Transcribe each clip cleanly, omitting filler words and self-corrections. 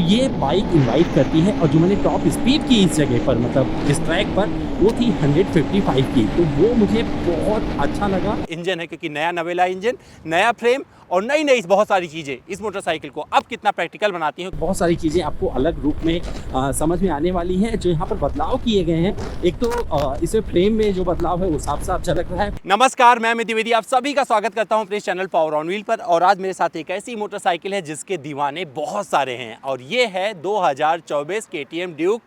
ये bike invite करती है और जो मैंने टॉप स्पीड की इस जगह पर मतलब इस ट्रैक पर वो थी 155 की, तो वो मुझे बहुत अच्छा लगा। इंजन है क्योंकि नया नवेला इंजन, नया फ्रेम और नई नई बहुत सारी चीज़ें इस मोटरसाइकिल को अब कितना प्रैक्टिकल बनाती हैं। बहुत सारी चीज़ें आपको अलग रूप में समझ में आने वाली हैं। जो यहाँ पर बदलाव किए गए हैं, एक तो इसमें फ्रेम में जो बदलाव है वो साफ साफ झलक रहा है। नमस्कार, मैं अमित द्विवेदी, आप सभी का स्वागत करता हूं अपने चैनल पावर ऑन व्हील पर। और आज मेरे साथ एक ऐसी मोटरसाइकिल है जिसके दीवाने बहुत सारे हैं और ये है 2024 KTM ड्यूक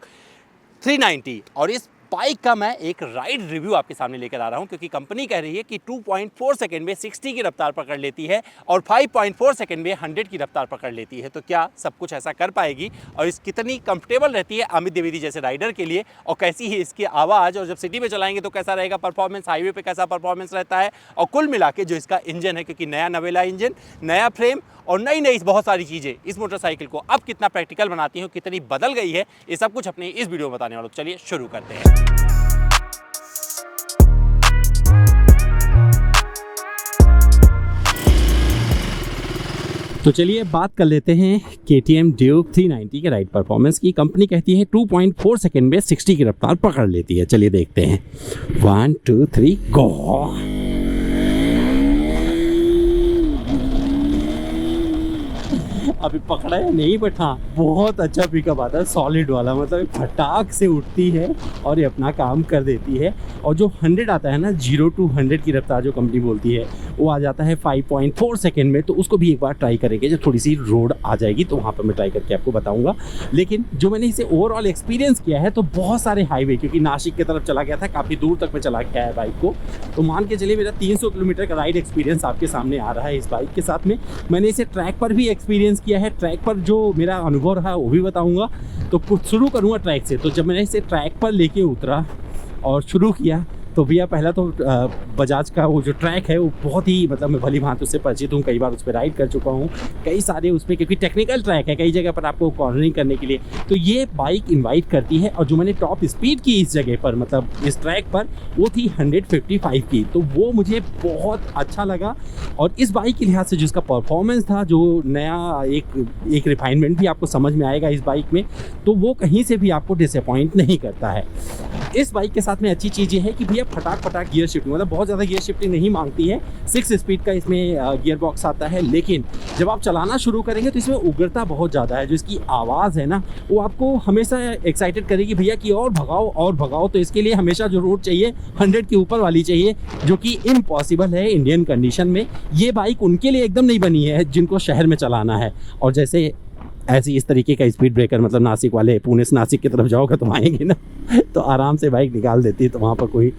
390। और इस बाइक का मैं एक राइड रिव्यू आपके सामने लेकर आ रहा हूं क्योंकि कंपनी कह रही है कि 2.4 सेकंड में 60 की रफ्तार पकड़ लेती है और 5.4 सेकंड में 100 की रफ्तार पकड़ लेती है। तो क्या सब कुछ ऐसा कर पाएगी और इस कितनी कंफर्टेबल रहती है अमित द्विवेदी जैसे राइडर के लिए, और कैसी है इसकी आवाज़, और जब सिटी में चलाएंगे तो कैसा रहेगा परफॉर्मेंस, हाईवे पे कैसा परफॉर्मेंस रहता है, और कुल मिला के जो इसका इंजन है क्योंकि नया नवेला इंजन, नया फ्रेम और नई नई बहुत सारी चीज़ें इस मोटरसाइकिल को अब कितना प्रैक्टिकल बनाती हैं, कितनी बदल गई है, ये सब कुछ अपने इस वीडियो में बताने वालों। चलिए शुरू करते हैं। तो चलिए बात कर लेते हैं KTM ड्यूक 390 के राइड परफॉर्मेंस की। कंपनी कहती है 2.4 सेकंड में 60 की रफ्तार पकड़ लेती है। चलिए देखते हैं, 1 2 3 गो। अभी पकड़ा है नहीं, बट हाँ बहुत अच्छा पिकअप आता है, सॉलिड वाला, मतलब फटाक से उठती है और ये अपना काम कर देती है। और जो 100 आता है ना, 0 to 100 की रफ्तार जो कंपनी बोलती है वो आ जाता है 5.4 सेकंड में। तो उसको भी एक बार ट्राई करेंगे, जब थोड़ी सी रोड आ जाएगी तो वहाँ पर मैं ट्राई करके आपको बताऊँगा। लेकिन जो मैंने इसे ओवरऑल एक्सपीरियंस किया है तो बहुत सारे हाईवे, क्योंकि नासिक की तरफ चला गया था, काफ़ी दूर तक मैं चला गया है बाइक को, तो मान के चलिए मेरा 300 किलोमीटर का राइड एक्सपीरियंस आपके सामने आ रहा है इस बाइक के साथ में। मैंने इसे ट्रैक पर भी एक्सपीरियंस किया है, ट्रैक पर जो मेरा अनुभव रहा वो भी बताऊंगा। तो कुछ शुरू करूंगा ट्रैक से। तो जब मैंने इसे ट्रैक पर लेके उतरा और शुरू किया तो भैया पहला तो बजाज का वो जो ट्रैक है वो बहुत ही, मतलब मैं भली भांति उससे परिचित हूँ, कई बार उस पर राइड कर चुका हूँ, कई सारे उस पर, क्योंकि टेक्निकल ट्रैक है कई जगह पर आपको कॉर्नरिंग करने के लिए। तो ये बाइक इनवाइट करती है और जो मैंने टॉप स्पीड की इस जगह पर मतलब इस ट्रैक पर वो थी 155 की, तो वो मुझे बहुत अच्छा लगा। और इस बाइक के लिहाज से जो इसका परफॉर्मेंस था, जो नया एक रिफाइनमेंट भी आपको समझ में आएगा इस बाइक में, तो वो कहीं से भी आपको डिसअपॉइंट नहीं करता है। इस बाइक के साथ में अच्छी चीज़ ये है कि भैया फटाक गियर शिफ्टिंग, मतलब बहुत ज़्यादा गियर शिफ्टिंग नहीं मांगती है। 6 स्पीड का इसमें गियर बॉक्स आता है, लेकिन जब आप चलाना शुरू करेंगे तो इसमें उग्रता बहुत ज़्यादा है। जो इसकी आवाज़ है ना वो आपको हमेशा एक्साइटेड करेगी भैया कि और भगाओ। तो इसके लिए हमेशा जो रोड चाहिए 100 के ऊपर वाली चाहिए, जो कि इम्पॉसिबल है इंडियन कंडीशन में। ये बाइक उनके लिए एकदम नहीं बनी है जिनको शहर में चलाना है। और जैसे ऐसी इस तरीके का स्पीड ब्रेकर, मतलब नासिक वाले, पुणे से नासिक की तरफ जाओगे तो आएंगे ना तो आराम से बाइक निकाल देती है, तो वहाँ पर कोई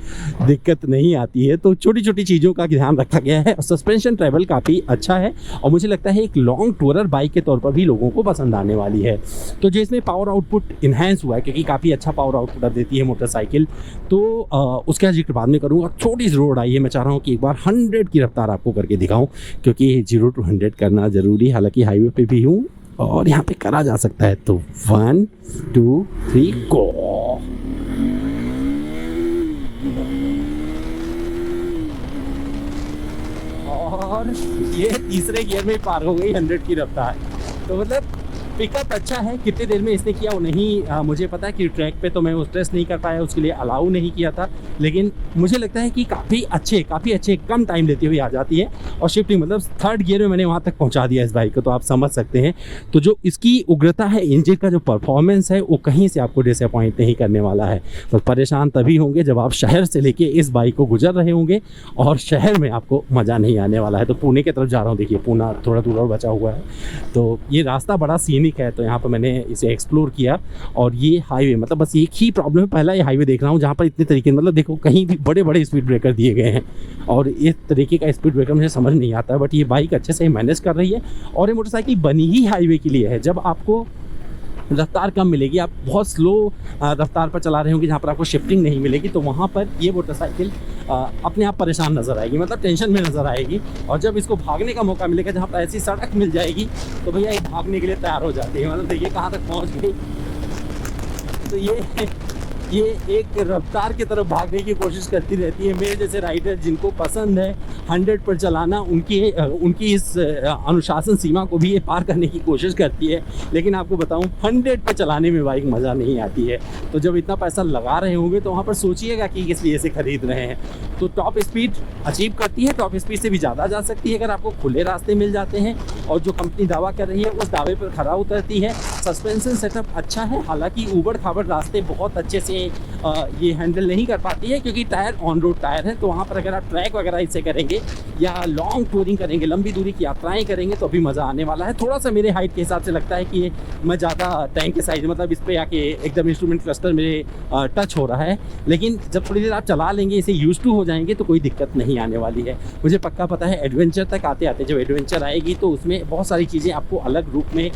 दिक्कत नहीं आती है। तो छोटी छोटी चीज़ों का ध्यान रखा गया है और सस्पेंशन ट्रैवल काफ़ी अच्छा है और मुझे लगता है एक लॉन्ग टूरर बाइक के तौर पर भी लोगों को पसंद आने वाली है। तो जो इसमें पावर आउटपुट इन्हेंस हुआ है, क्योंकि काफ़ी अच्छा पावर आउटपुट देती है मोटरसाइकिल, तो उसका जिक्र बाद में करूँगा। छोटी सी रोड आई है, मैं चाह रहा हूँ कि एक बार 100 की रफ्तार आपको करके दिखाऊँ, क्योंकि 0 to 100 करना ज़रूरी, हालाँकि हाईवे पर भी हूँ और यहाँ पे करा जा सकता है। तो 1 2 3 गो। और ये तीसरे गियर में पार हो गई 100 की रफ्तार। तो मतलब पिकअप अच्छा है। कितनी देर में इसने किया वो नहीं मुझे पता है, कि ट्रैक पे तो मैं वो स्ट्रेस नहीं कर पाया, उसके लिए अलाउ नहीं किया था, लेकिन मुझे लगता है कि काफ़ी अच्छे कम टाइम लेती हुई आ जाती है। और शिफ्टिंग मतलब 3rd गियर में मैंने वहाँ तक पहुँचा दिया इस बाइक को, तो आप समझ सकते हैं। तो जो इसकी उग्रता है, इंजन का जो परफॉर्मेंस है, वो कहीं से आपको डिसअपॉइंट नहीं करने वाला है। तो परेशान तभी होंगे जब आप शहर से लेके इस बाइक को गुजर रहे होंगे और शहर में आपको मज़ा नहीं आने वाला है। तो पुणे की तरफ जा रहा हूँ, देखिए पुणे थोड़ा दूर और बचा हुआ है, तो ये रास्ता बड़ा सीनिक है। तो यहाँ पर मैंने इसे एक्सप्लोर किया और ये हाईवे, मतलब बस एक ही प्रॉब्लम है, पहला ये हाईवे देख रहा हूँ जहाँ पर इतने तरीके, मतलब देखो कहीं भी बड़े स्पीड ब्रेकर दिए गए हैं और इस तरीके का स्पीड ब्रेकर मुझे समझ नहीं आता है। बट ये बाइक अच्छे से मैनेज कर रही है और ये मोटरसाइकिल बनी ही हाईवे के लिए है। जब आपको रफ्तार कम मिलेगी, आप बहुत स्लो रफ्तार पर चला रहे होंगे जहाँ पर आपको शिफ्टिंग नहीं मिलेगी, तो वहाँ पर ये मोटरसाइकिल अपने आप परेशान नज़र आएगी, मतलब टेंशन में नज़र आएगी। और जब इसको भागने का मौका मिलेगा, जहाँ पर ऐसी सड़क मिल जाएगी, तो भैया ये भागने के लिए तैयार हो जाती है। मतलब देखिए कहाँ तक पहुँच गई। तो ये ये एक रफ्तार की तरफ भागने की कोशिश करती रहती है। मेरे जैसे राइडर जिनको पसंद है 100 पर चलाना, उनकी इस अनुशासन सीमा को भी ये पार करने की कोशिश करती है। लेकिन आपको बताऊं 100 पर चलाने में बाइक मज़ा नहीं आती है। तो जब इतना पैसा लगा रहे होंगे तो वहाँ पर सोचिएगा कि किस लिए से खरीद रहे हैं। तो टॉप स्पीड अचीव करती है, टॉप स्पीड से भी ज़्यादा जा सकती है अगर आपको खुले रास्ते मिल जाते हैं और जो कंपनी दावा कर रही है उस दावे पर खरा उतरती है। सस्पेंशन सेटअप अच्छा है, हालांकि ऊबड़ खाबड़ रास्ते बहुत अच्छे से ये हैंडल नहीं कर पाती है क्योंकि टायर ऑन रोड टायर है। तो वहाँ पर अगर आप ट्रैक वगैरह इससे करेंगे या लॉन्ग टूरिंग करेंगे, लंबी दूरी की यात्राएं करेंगे तो अभी मज़ा आने वाला है। थोड़ा सा मेरे हाइट के हिसाब से लगता है कि मैं ज़्यादा टैंक के साइज मतलब इस पर आके एकदम इंस्ट्रूमेंट क्लस्टर मेरे टच हो रहा है। लेकिन जब थोड़ी देर आप चला लेंगे, इसे यूज टू हो जाएंगे तो कोई दिक्कत नहीं आने वाली है। मुझे पक्का पता है एडवेंचर तक आते आते जब एडवेंचर आएगी तो उसमें बहुत सारी चीज़ें आपको अलग रूप में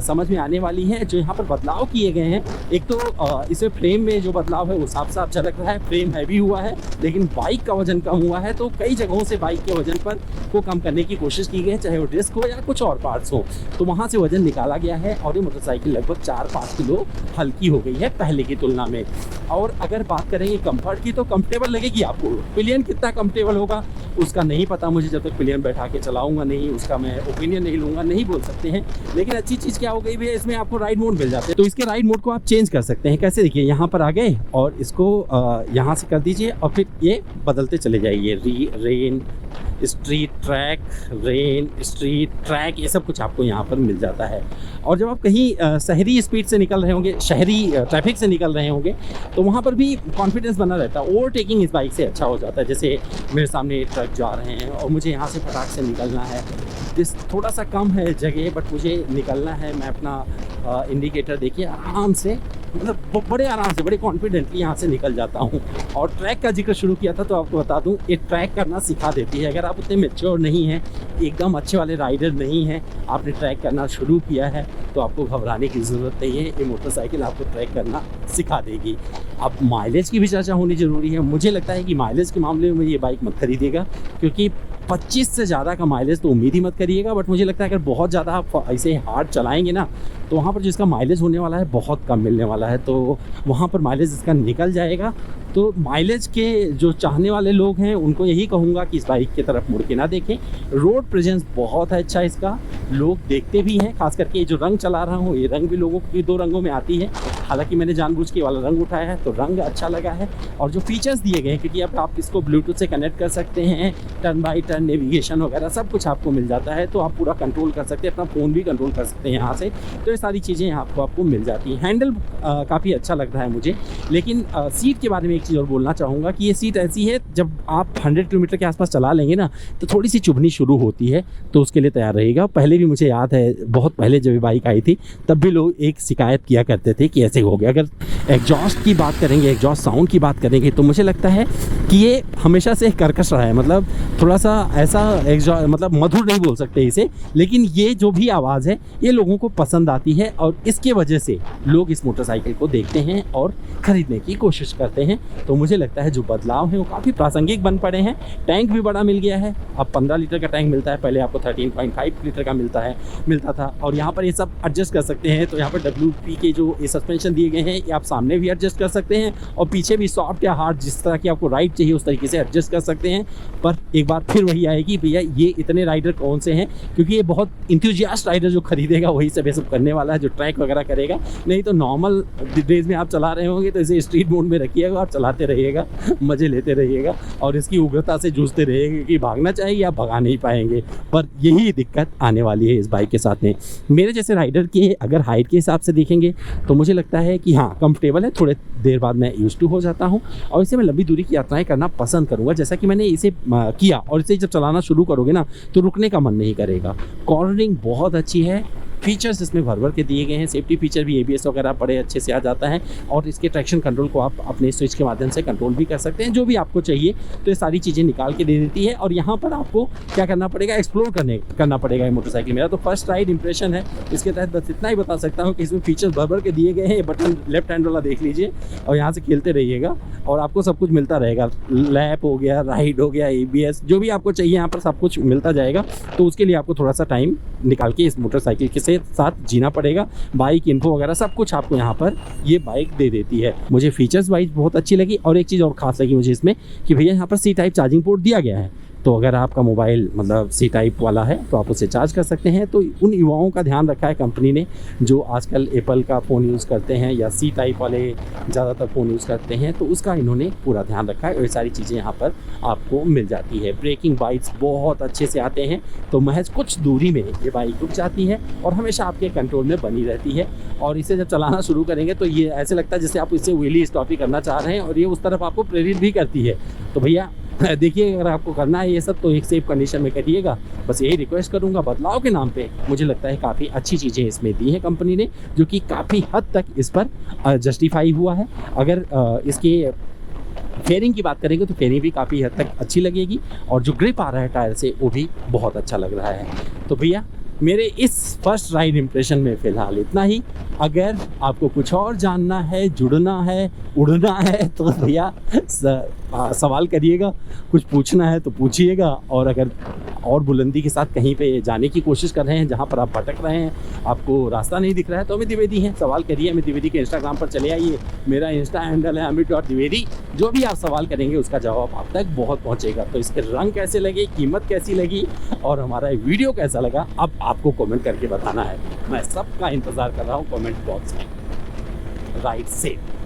समझ में आने वाली हैं। जो यहाँ पर बदलाव किए गए हैं, एक तो इसमें फ्रेम में जो बदलाव है वो साफ साफ झलक रहा है। फ्रेम हैवी हुआ है लेकिन बाइक का वजन कम हुआ है, तो कई जगहों से बाइक के वजन पर को कम करने की कोशिश की गई है, चाहे वो डिस्क हो या कुछ और पार्ट्स हो। तो वहाँ से वजन निकाला गया है और ये मोटरसाइकिल लगभग 4-5 किलो हल्की हो गई है पहले की तुलना में। और अगर बात करेंगे कंफर्ट की तो कंफर्टेबल लगेगी आपको। पिलियन कितना कंफर्टेबल होगा उसका नहीं पता मुझे, जब तक पिलियन बैठा के चलाऊंगा नहीं, उसका मैं ओपिनियन नहीं लूँगा, नहीं बोल सकते हैं। लेकिन अच्छी चीज़ क्या हो गई भैया, इसमें आपको राइड मोड मिल जाते हैं। तो इसके राइड मोड को आप चेंज कर सकते हैं। कैसे, देखिए यहाँ पर आ गए और इसको यहाँ से कर दीजिए और फिर ये बदलते चले जाइए। Rain, street, track, rain, street, track, ये सब कुछ आपको यहाँ पर मिल जाता है। और जब आप कहीं शहरी स्पीड से निकल रहे होंगे, शहरी ट्रैफिक से निकल रहे होंगे तो वहाँ पर भी कॉन्फिडेंस बना रहता है। ओवरटेकिंग इस बाइक से अच्छा हो जाता है। जैसे मेरे सामने ट्रक जा रहे हैं और मुझे यहाँ से फटाक से निकलना है, जिस थोड़ा सा कम है जगह बट मुझे निकलना है, मैं अपना इंडिकेटर देखिए आराम से, मतलब बड़े आराम से, बड़े कॉन्फिडेंटली यहाँ से निकल जाता हूँ। और ट्रैक का जिक्र शुरू किया था तो आपको बता दूँ ये ट्रैक करना सिखा देती है। अगर आप उतने मैच्योर नहीं हैं, एकदम अच्छे वाले राइडर नहीं हैं, आपने ट्रैक करना शुरू किया है तो आपको घबराने की ज़रूरत नहीं है। ये मोटरसाइकिल आपको ट्रैक करना सिखा देगी। अब माइलेज की भी चर्चा होनी ज़रूरी है। मुझे लगता है कि माइलेज के मामले में ये बाइक मत खरीदिएगा क्योंकि 25 से ज़्यादा का माइलेज तो उम्मीद ही मत करिएगा। बट मुझे लगता है अगर बहुत ज़्यादा आप ऐसे हार्ड चलाएंगे ना तो वहाँ पर जिसका माइलेज होने वाला है बहुत कम मिलने वाला है, तो वहाँ पर माइलेज इसका निकल जाएगा। तो माइलेज के जो चाहने वाले लोग हैं उनको यही कहूँगा कि इस बाइक की तरफ मुड़ के ना देखें। रोड प्रेजेंस बहुत है अच्छा इसका, लोग देखते भी हैं। खास करके जो रंग चला रहा हूँ ये रंग भी लोगों की 2 रंगों में आती है। हालांकि मैंने जानबूझ के वाला रंग उठाया है तो रंग अच्छा लगा है। और जो फीचर्स दिए गए हैं, क्योंकि अब आप इसको ब्लूटूथ से कनेक्ट कर सकते हैं, टर्न बाई टर्न नेविगेशन वगैरह सब कुछ आपको मिल जाता है, तो आप पूरा कंट्रोल कर सकते हैं, अपना फ़ोन भी कंट्रोल कर सकते हैं यहाँ से। तो ये सारी चीज़ें यहाँ आपको मिल जाती हैं। हैंडल काफ़ी अच्छा लग रहा है मुझे। लेकिन सीट के बारे में एक चीज़ और बोलना चाहूँगा कि ये सीट ऐसी है जब आप 100 किलोमीटर के आसपास चला लेंगे ना तो थोड़ी सी चुभनी शुरू होती है, तो उसके लिए तैयार रहिएगा। पहले भी मुझे याद है, बहुत पहले जब बाइक आई थी तब भी लोग एक शिकायत किया करते थे कि ऐसे हो गया। अगर एग्जॉस्ट की बात करेंगे, एग्जॉस्ट साउंड की बात करेंगे तो मुझे लगता है कि ये हमेशा से कर्कश रहा है। मतलब थोड़ा सा ऐसा एग्जॉस्ट, मतलब मधुर नहीं बोल सकते इसे, लेकिन ये जो भी आवाज़ है ये लोगों को पसंद आती है और इसके वजह से लोग इस मोटरसाइकिल को देखते हैं और ख़रीदने की कोशिश करते हैं। तो मुझे लगता है जो बदलाव हैं वो काफ़ी प्रासंगिक बन पड़े हैं। टैंक भी बड़ा मिल गया है, अब 15 लीटर का टैंक मिलता है, पहले आपको 13.5 लीटर का मिलता था। और यहाँ पर ये सब एडजस्ट कर सकते हैं। तो यहाँ पर WP के जो ये सस्पेंशन दिए गए हैं ये आप सामने भी एडजस्ट कर सकते हैं और पीछे भी सॉफ्ट या हार्ड जिस तरह की आपको राइड चाहिए उस तरीके से एडजस्ट कर सकते हैं। पर एक बार फिर वही आएगी, भैया ये इतने राइडर कौन से हैं, क्योंकि ये बहुत इंथुजियास्ट राइडर जो खरीदेगा वही सब ये सब करने वाला है, जो ट्रैक वगैरह करेगा। नहीं तो नॉर्मल डेज में आप चला रहे होंगे तो इसे स्ट्रीट मोड में रखिएगा और चलाते रहिएगा, मज़े लेते रहिएगा और इसकी उग्रता से जूझते रहिएगा कि भागना चाहिए आप भगा नहीं पाएंगे। पर यही दिक्कत आने वाली है इस बाइक के साथ में। मेरे जैसे राइडर के अगर हाइट के हिसाब से देखेंगे तो मुझे लगता है कि हाँ कंफर्टेबल है, थोड़े देर बाद मैं यूज टू हो जाता हूँ और इसे मैं लंबी दूरी की यात्राएं करना पसंद करूँगा। जैसा कि मैंने इसे किया और इसे जब चलाना शुरू करोगे ना तो रुकने का मन नहीं करेगा। कॉर्नरिंग बहुत अच्छी है, फीचर्स इसमें भर भर के दिए गए हैं। सेफ्टी फीचर भी ABS वगैरह बड़े अच्छे से आ जाता है और इसके ट्रैक्शन कंट्रोल को आप अपने स्विच के माध्यम से कंट्रोल भी कर सकते हैं, जो भी आपको चाहिए। तो ये सारी चीज़ें निकाल के दे देती है और यहाँ पर आपको क्या करना पड़ेगा, एक्सप्लोर करना पड़ेगा ये मोटरसाइकिल। मेरा तो फर्स्ट राइड इंप्रेशन है इसके तहत, बस इतना ही बता सकता हूँ कि इसमें फीचर्स भर भर के दिए गए हैं। बटन लेफ्ट हैंड वाला देख लीजिए और यहाँ से खेलते रहिएगा और आपको सब कुछ मिलता रहेगा। लैप हो गया, राइड हो गया, ABS जो भी आपको चाहिए यहाँ पर सब कुछ मिलता जाएगा। तो उसके लिए आपको थोड़ा सा टाइम निकाल के इस मोटरसाइकिल के से साथ जीना पड़ेगा। बाइक इन्फो वगैरह सब कुछ आपको यहाँ पर ये बाइक दे देती है। मुझे फीचर्स वाइज बहुत अच्छी लगी, और एक चीज़ और खास लगी मुझे इसमें कि भैया यहाँ पर सी टाइप चार्जिंग पोर्ट दिया गया है। तो अगर आपका मोबाइल मतलब सी टाइप वाला है तो आप उसे चार्ज कर सकते हैं। तो उन युवाओं का ध्यान रखा है कंपनी ने जो आजकल एप्पल का फ़ोन यूज़ करते हैं या सी टाइप वाले ज़्यादातर फ़ोन यूज़ करते हैं, तो उसका इन्होंने पूरा ध्यान रखा है और ये सारी चीज़ें यहाँ पर आपको मिल जाती है। ब्रेकिंग बाइट्स बहुत अच्छे से आते हैं, तो महज कुछ दूरी में ये बाइक रुक जाती है और हमेशा आपके कंट्रोल में बनी रहती है। और इसे जब चलाना शुरू करेंगे तो ये ऐसे लगता है जैसे आप इसे व्हीली स्टॉप ही करना चाह रहे हैं, और ये उस तरफ आपको प्रेरित भी करती है। तो भैया देखिए, अगर आपको करना है ये सब तो एक सेफ कंडीशन में करिएगा। बस यही रिक्वेस्ट करूंगा। बदलाव के नाम पे मुझे लगता है काफ़ी अच्छी चीज़ें इसमें दी हैं कंपनी ने, जो कि काफ़ी हद तक इस पर जस्टिफाई हुआ है। अगर इसके फेयरिंग की बात करेंगे तो फेयरिंग भी काफ़ी हद तक अच्छी लगेगी, और जो ग्रिप आ रहा है टायर से वो भी बहुत अच्छा लग रहा है। तो भैया मेरे इस फर्स्ट राइड इम्प्रेशन में फ़िलहाल इतना ही। अगर आपको कुछ और जानना है, जुड़ना है, उड़ना है, तो भैया सवाल करिएगा, कुछ पूछना है तो पूछिएगा। और अगर और बुलंदी के साथ कहीं पे जाने की कोशिश कर रहे हैं जहाँ पर आप भटक रहे हैं, आपको रास्ता नहीं दिख रहा है, तो अमित द्विवेदी हैं, सवाल करिए। अमित द्विवेदी के इंस्टाग्राम पर चले आइए, मेरा इंस्टा हैंडल है अमित.द्विवेदी। जो भी आप सवाल करेंगे उसका जवाब आप तक बहुत पहुँचेगा। तो इसके रंग कैसे लगे, कीमत कैसी लगी और हमारा वीडियो कैसा लगा, अब आपको कमेंट करके बताना है। मैं सबका इंतज़ार कर रहा हूँ कमेंट बॉक्स में। Right safe.